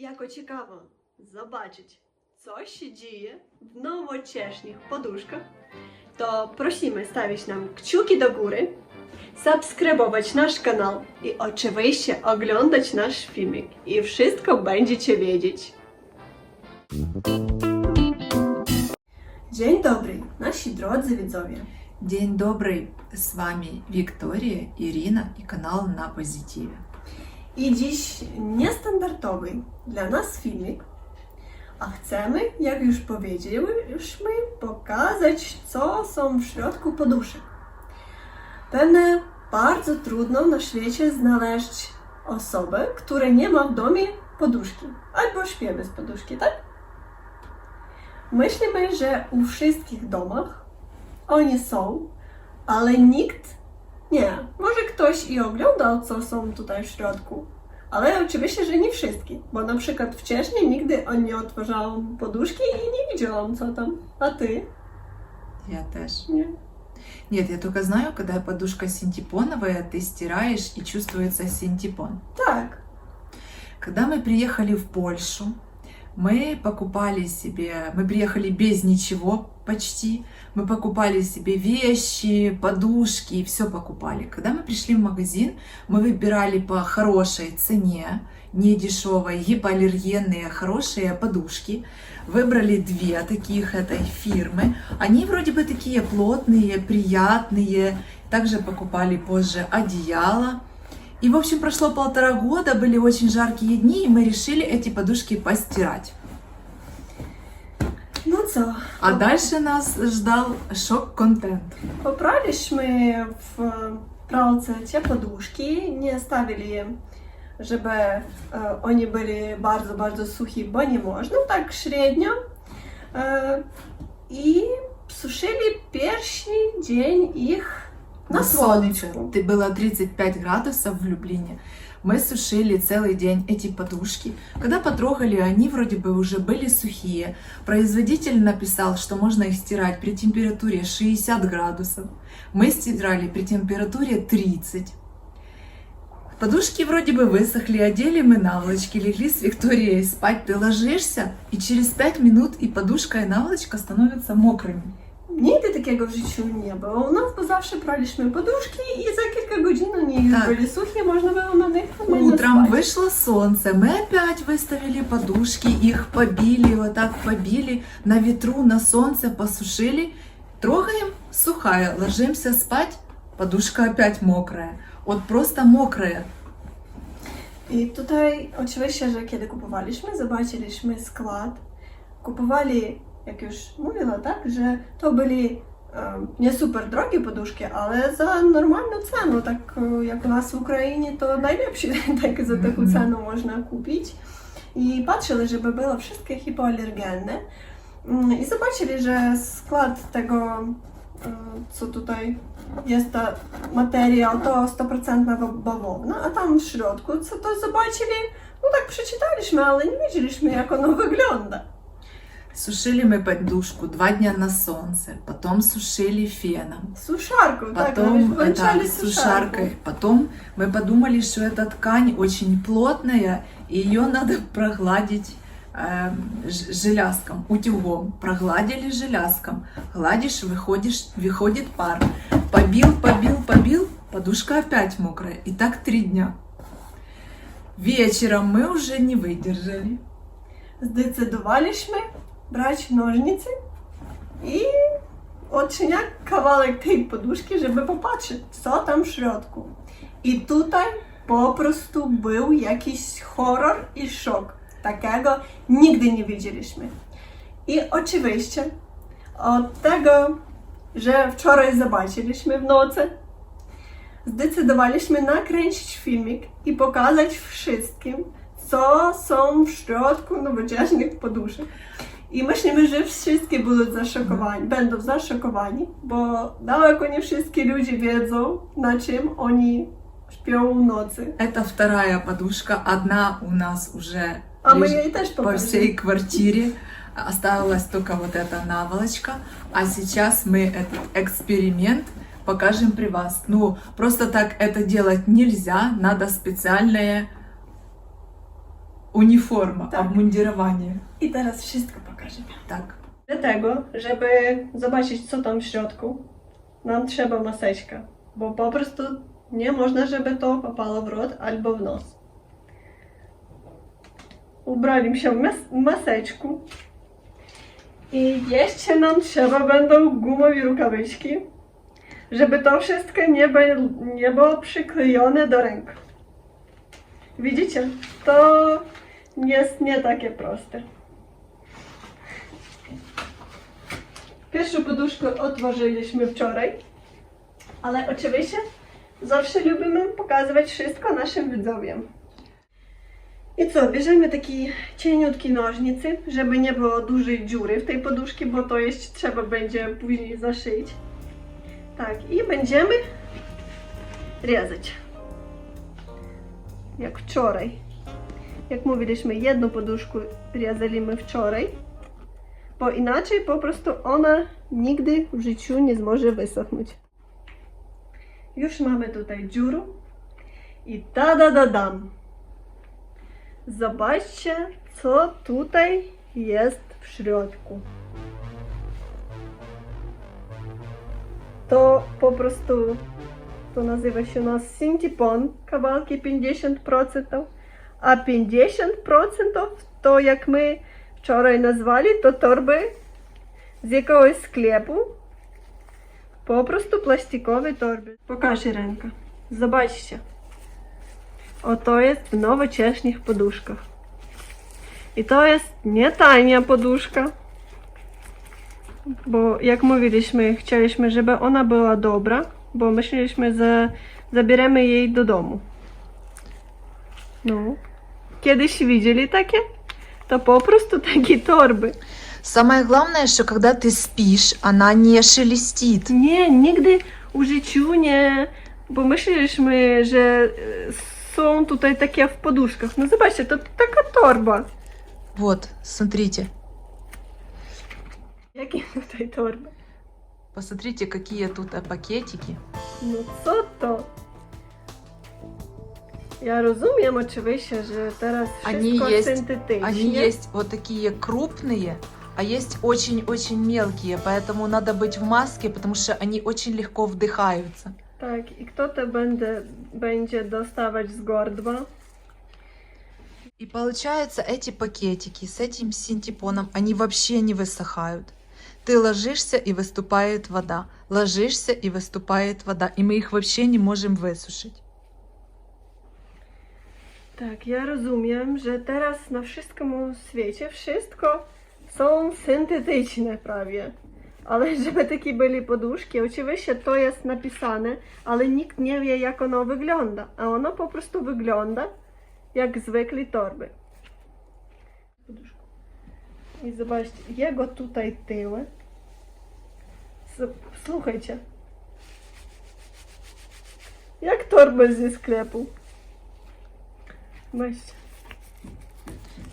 Jako ciekawo zobaczyć, co się dzieje w nowocześnych poduszkach, to prosimy stawić nam kciuki do góry, subskrybować nasz kanał i oczywiście oglądać nasz filmik i wszystko będziecie wiedzieć. Dzień dobry, nasi drodzy widzowie. День добрый, с вами Виктория, Ирина и канал На Позитиве. I dziś niestandardowy dla nas filmik, a chcemy, jak już powiedzieliśmy, pokazać, co są w środku poduszek. Pewnie bardzo trudno na świecie znaleźć osobę, która nie ma w domu poduszki, albo śpi bez poduszki, tak? Myślimy, że u wszystkich domach one są, ale nikt nie. Może ktoś i oglądał, co są tutaj w środku, ale oczywiście, że nie wszystkie, bo na przykład wcześniej nigdy nie otwarzałam poduszki i nie widziałam, co tam. A ty? Я też. Nie. Нет, я только знаю, когда подушка синтепоновая, ты стираешь и чувствуется синтепон. Tak. Когда мы приехали в Польшу, мы приехали без ничего почти, мы покупали себе вещи, подушки, все покупали. Когда мы пришли в магазин, мы выбирали по хорошей цене, не дешевой, гипоаллергенные, хорошие подушки. Выбрали две таких этой фирмы. Они вроде бы такие плотные, приятные. Также покупали позже одеяло. И, в общем, прошло 1,5 года, были очень жаркие дни, и мы решили эти подушки постирать. No co? А дальше нас ждал шок-контент. Popraliśmy w pralce te poduszki, nie stawili je, żeby one byli bardzo, bardzo suche, bo nie można, tak średnio. I suszyli pierwszy dzień ich на солнышку. Было 35 градусов в Люблине. Мы сушили целый день эти подушки. Когда потрогали, они вроде бы уже были сухие. Производитель написал, что можно их стирать при температуре 60 градусов. Мы стирали при температуре 30. Подушки вроде бы высохли, одели мы наволочки, легли с Викторией спать. Ты ложишься, и через 5 минут и подушка, и наволочка становятся мокрыми. Nigdy takiego w życiu nie było u nas, bo zawsze praliśmy poduszki i za kilka godzin oni już byli suche, można było na них нормально Утром спать. вышло солнце, мы опять выставили подушки, их побили, вот так побили, на ветру, на солнце посушили, трогаем, сухая, ложимся спать, подушка опять мокрая, вот просто мокрая. I tutaj oczywiście, że kiedy kupowaliśmy, zobaczyliśmy skład, kupowali, jak już mówiła, tak, że to byli nie super drogie poduszki, ale za normalną cenę, tak jak u nas w Ukrainie, to najlepsze tak za taką cenę można kupić. I patrzyli, żeby było wszystkie hipoalergenne. I zobaczyli, że skład tego, co tutaj jest ta materia, to 100% bawowna, a tam w środku, co to zobaczyli, no tak przeczytaliśmy, ale nie wiedzieliśmy, jak ono wygląda. Сушили мы подушку 2 дня на солнце, потом сушили феном, Сушарку, потом так, венчали сушаркой. Потом мы подумали, что эта ткань очень плотная, и ее надо прогладить желязком, утюгом. Прогладили желязком, гладишь, выходит пар. Побил, подушка опять мокрая. И так 3 дня. Вечером мы уже не выдержали. Zdecydowaliśmy brać nożnice i odciąć kawałek tej poduszki, żeby popatrzeć, co tam w środku. I tutaj po prostu był jakiś horror i szok. Takiego nigdy nie widzieliśmy. I oczywiście od tego, że wczoraj zobaczyliśmy w nocy, zdecydowaliśmy nakręcić filmik i pokazać wszystkim, co są w środku nowoczesnych poduszek. I myślimy, że wszystkie będą zaszokowani, bo daleko nie wszystkie ludzie wiedzą, na czym oni śpią w nocy. Это вторая подушка, одна у нас уже А мы ей też по покажем. всей квартире. Осталась только вот эта наволочка. А сейчас мы этот эксперимент покажем при вас. Ну, просто так это делать нельзя. Надо специальное униформа, Tak. обмундирование. I teraz wszystko pokażemy. Tak. Dlatego, żeby zobaczyć, co tam w środku, nam trzeba maseczka, bo po prostu nie można, żeby to popało w rot albo w nos. Ubrali się w maseczku i jeszcze nam trzeba będą gumowe rękawiczki, żeby to wszystko nie było przyklejone do ręk. Widzicie? To jest nie takie proste. Pierwszą poduszkę otworzyliśmy wczoraj, ale oczywiście zawsze lubimy pokazywać wszystko naszym widzom. I co, bierzemy taki cieniutki nożnicy, żeby nie było dużej dziury w tej poduszki, bo to jeszcze trzeba będzie później zaszyć. Tak, i będziemy rezać. Jak wczoraj. Jak mówiliśmy, jedną poduszkę rezaliśmy wczoraj, bo inaczej po prostu ona nigdy w życiu nie zmoże wysохnąć. Już mamy tutaj dziurę i dam. Zobaczcie, co tutaj jest w środku. To po prostu, to nazywa się u nas Syntipon, kawałki 50%, a 50% to jak my wczoraj nazwali, to torby z jakiegoś sklepu, po prostu plastikowe torby. Pokażę rękę, zobaczcie. Oto jest w nowoczesnych poduszkach. I to jest nie tania poduszka, bo jak mówiliśmy, chcieliśmy, żeby ona była dobra, bo myśleliśmy, że zabieremy jej do domu. No, kiedyś widzieli takie? To po prostu takie torby. Самое главное, что когда ты спишь, она не шелестит. Nie, nigdy w życiu nie, bo myśleliśmy, że są tutaj takie w poduszkach. No zobaczcie, to taka torba. Вот, смотрите. Jakie tutaj torby? Посмотрите, какие тут пакетики. No co to? Ja rozumiem oczywiście, że teraz wszystko syntetycznie. Они есть вот такие крупные, а есть очень-очень мелкие, поэтому надо быть в маске, потому что они очень легко вдыхаются. Tak, i kto to będzie dostawać z gardła? И получается, эти пакетики с этим синтепоном, они вообще не высыхают. Ты ложишься, и выступает вода. Ложишься, и выступает вода. И мы их вообще не можем высушить. Tak, ja rozumiem, że teraz na wszystkim świecie wszystko są syntetyczne prawie. Ale żeby takie były poduszki, oczywiście to jest napisane, ale nikt nie wie, jak ono wygląda. A ono po prostu wygląda jak zwykle torby. I zobaczcie, jego tutaj tyły. Słuchajcie. Jak torby ze sklepu. Zobaczcie.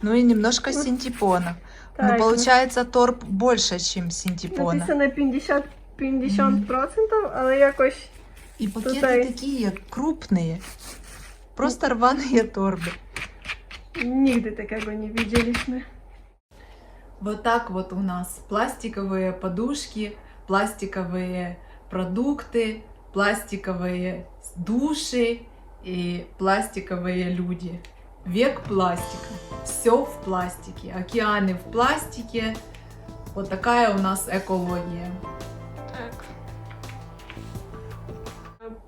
Ну и немножко синтепона. Так, Но получается торб больше, чем синтепона. Написано 50%, ale jakoś И пакеты Tutaj- такие крупные. Просто рваные торбы. nigdy takiego nie widzieliśmy. Вот так вот у нас пластиковые подушки, пластиковые продукты, пластиковые души и пластиковые люди. Век пластика. Все в пластике. Океаны в пластике. Вот такая у нас экология. Tak.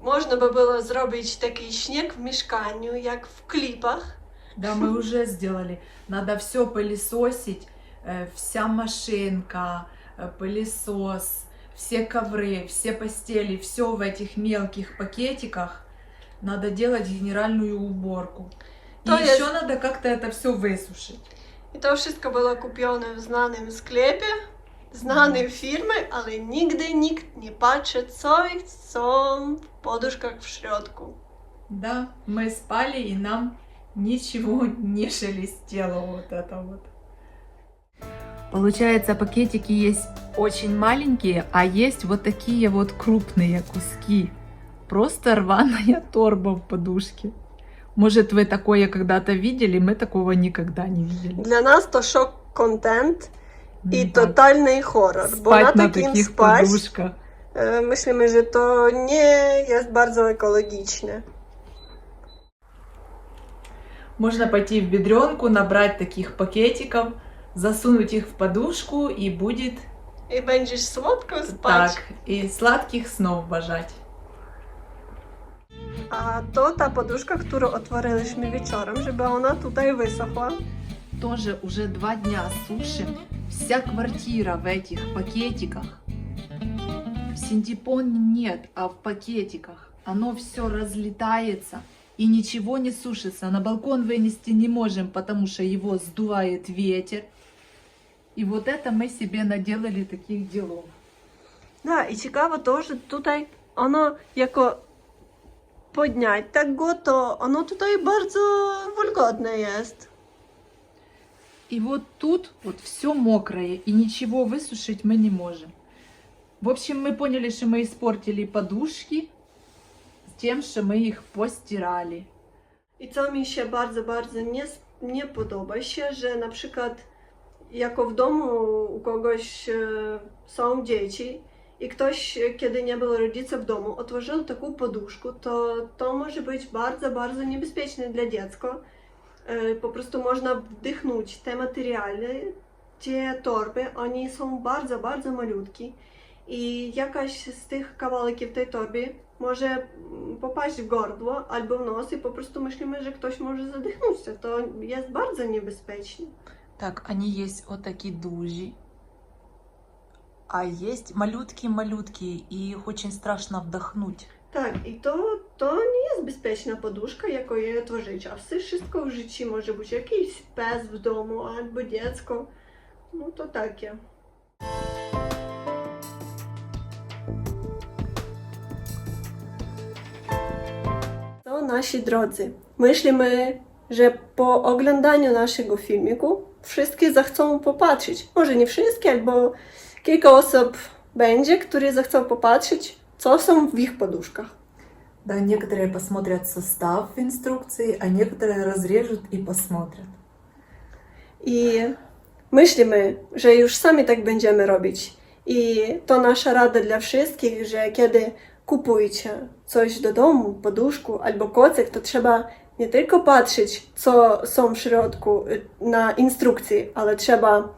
Można by było zrobić taki śnieg w mieszkaniu, jak w klipach. Да, мы уже сделали. Надо все пылесосить. Вся машинка, пылесос, все ковры, все постели, все в этих мелких пакетиках. Надо делать генеральную уборку. И То есть- еще надо как-то это все wysушить. I to wszystko było kupione w znanym sklepie, znanej firmy, ale nigdy nikt nie patrzy, co są w poduszkach w środku. Да, мы спали, и нам ничего не шелестело вот это вот. Получается, пакетики есть очень маленькие, а есть вот такие вот крупные куски. Просто рваная торба в подушке. Может, вы такое когда-то видели, мы такого никогда не видели. Для нас то шок-контент і Так. тотальний хорор. Бо на Спать на таким таких spać, подушках. myślimy, że to nie jest bardzo ekologiczne. Можно пойти в бедренку, набрать таких пакетиков, засунуть их в подушку и будет I będziesz słodko spać. так. И sladkich снов бажать. A to ta poduszka, którą otworzyliśmy wieczorem, żeby ona tutaj wysохła. Тоже уже 2 дня сушим. Вся квартира в этих пакетиках. В синтепоне нет, а в пакетиках. Оно все разлетается и ничего не сушится. На балкон вынести не можем, потому что его сдувает ветер. И вот это мы себе наделали таких делов. Да, і цікаво то, що tutaj ono jako podniać tak go, to ono tutaj bardzo wilgotne jest. И вот тут вот все мокрое, и ничего высушить мы не можем. В общем, мы поняли, что мы испортили подушки тем, что мы их постирали. I co mi się bardzo, bardzo nie podoba się, że na przykład jako w domu u kogoś są dzieci i ktoś, kiedy nie było rodziców w domu, otworzył taką poduszkę, to może być bardzo, bardzo niebezpieczne dla dziecka. Po prostu można wdychnąć te materiały, te torby, one są bardzo, bardzo malutkie i jakaś z tych kawałków tej torby może popaść w gardło albo w nos i po prostu myślimy, że ktoś może zadechnąć. To jest bardzo niebezpieczne. Так, они есть вот такие дужи, а есть малютки-малютки, и их очень страшно вдохнуть. Tak, i to nie jest bezpieczna poduszka, jako je tworzyć, a wszystko w życiu może być jakiś pies w domu albo dziecko, no to takie. To nasi drodzy, myślimy, że po oglądaniu naszego filmiku wszystkie zechcą popatrzeć, może nie wszystkie, albo kilka osób będzie, które zechcą popatrzeć, co są w ich poduszkach. Да, некоторые посмотрят состав инструкции, а некоторые разрежут и посмотрят. I myślimy, że już sami tak będziemy robić. I to nasza rada dla wszystkich, że kiedy kupujecie coś do domu, poduszku albo kocyk, to trzeba nie tylko patrzeć, co są w środku na instrukcji, ale trzeba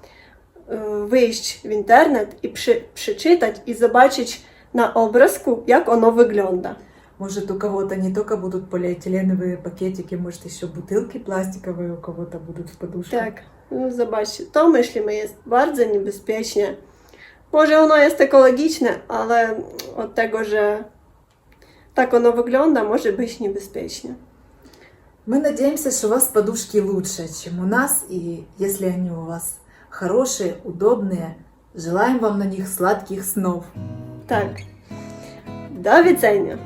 wyjść w internet i przeczytać i zobaczyć na obrazku, jak ono wygląda. Может, у кого-то не только будут полиэтиленовые пакетики, может, еще бутылки пластиковые у кого-то будут в подушках. Tak, no zobaczcie, to myślimy jest bardzo niebezpieczne. Może ono jest ekologiczne, ale od tego, że tak ono wygląda, może być niebezpieczne. Мы надеемся, что у вас подушки лучше, чем у нас, и если они у вас хорошие, удобные, желаем вам на них сладких снов. Tak. Do widzenia.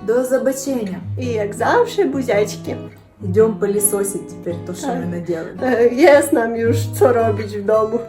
До zobaczenia. I jak zawsze buziaczki. Идем пылесосить теперь то, что мы наделали. Jest nam już co robić w domu.